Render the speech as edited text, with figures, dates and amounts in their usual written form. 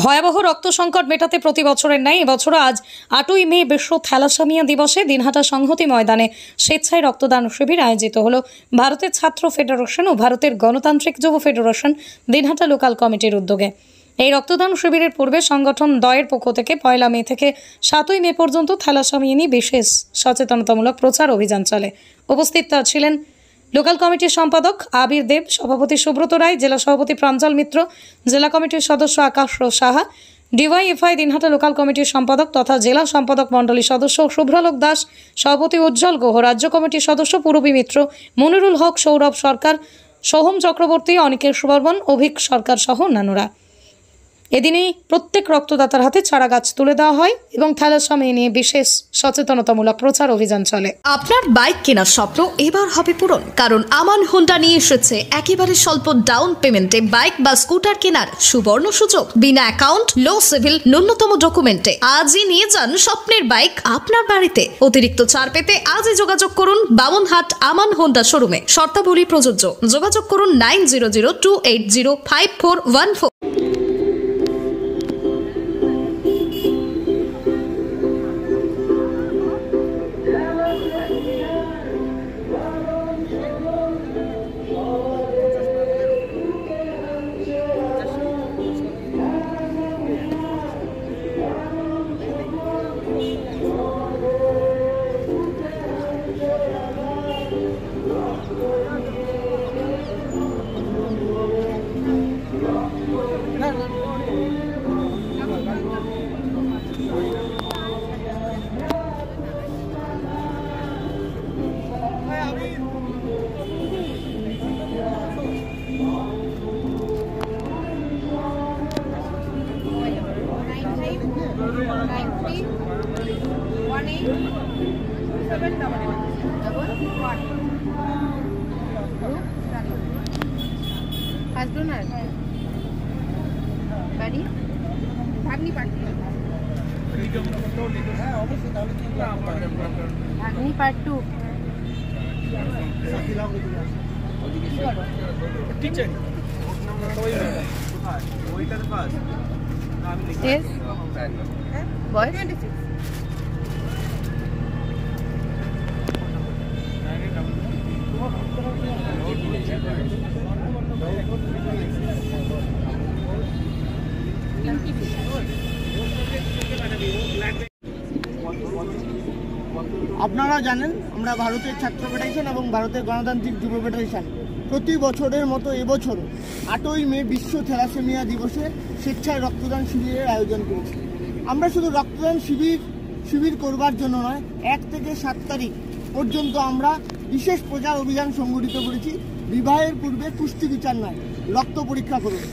ভয়াবহ রক্ত সংকট মেটাতে প্রতি বছরের ন্যায় এবছর আজ 8ই মে বিশ্ব থ্যালাসেমিয়া দিবসে দিনহাটা সংহতি ময়দানে স্বেচ্ছায় রক্তদান শিবির আয়োজিত হলো ভারতের ছাত্র ফেডারেশন ও ভারতের গণতান্ত্রিক যুব ফেডারেশন দিনহাটা লোকাল কমিটির উদ্যোগে। এই রক্তদান শিবিরের পূর্বে সংগঠন দ্বয়ের পক্ষ থেকে 1 মে থেকে 7ই মে পর্যন্ত থ্যালাসেমিয়া নিয়ে বিশেষ সচেতনতামূলক প্রচার অভিযান চলে। উপস্থিত ছিলেন লোকাল কমিটির সম্পাদক আবির দেব, সভাপতি সুব্রত রায়, জেলা সভাপতি প্রাঞ্জল মিত্র, জেলা কমিটির সদস্য আকাশ সাহা, ডিওয়াইএফআই দিনহাটা লোকাল কমিটির সম্পাদক তথা জেলা সম্পাদক মণ্ডলী সদস্য শুভ্রালোক দাস, সভাপতি উজ্জ্বল গুহ, রাজ্য কমিটির সদস্য পূরবী মিত্র, মনিরুল হক, সৌরভ সরকার, সোহম চক্রবর্তী, অনিকেশ বর্মন, অভিক সরকার সহ অন্যান্যরা। এদিনেই প্রত্যেক রক্তদাতার হাতে চারা গাছ তুলে দেওয়া হয় এবং থ্যালাসেমিয়া নিয়ে বিশেষ সচেতনতামূলক প্রচার অভিযান চলে। আপনার বাইক কেনার স্বপ্ন এবার হবে পূরণ, কারণ আমান হোন্ডা নিয়ে এসেছে একেবারে স্বল্প ডাউন পেমেন্টে বাইক বা স্কুটার কেনার সুবর্ণ সুযোগ। বিনা অ্যাকাউন্ট, লো সিভিল, ন্যূনতম ডকুমেন্টে আজই নিয়ে যান স্বপ্নের বাইক আপনার বাড়িতে। অতিরিক্ত ছাড় পেতে আজই যোগাযোগ করুন বামনহাট আমান হোন্ডা শোরুমে। শর্তাবলী প্রযোজ্য। যোগাযোগ করুন 9002805414। আপনারা জানেন আমরা ভারতের ছাত্র ফেডারেশন এবং ভারতের গণতান্ত্রিক যুব ফেডারেশন প্রতি বছরের মতো এবছরও 8ই মে বিশ্ব থ্যালাসেমিয়া দিবসে স্বেচ্ছায় রক্তদান শিবিরের আয়োজন করেছি। আমরা শুধু রক্তদান শিবির করবার জন্য নয়, 1 থেকে 7 তারিখ পর্যন্ত আমরা বিশেষ প্রচার অভিযান সংগঠিত করেছি। বিবাহের পূর্বে পুষ্টি বিচার নয়, রক্ত পরীক্ষা করুন।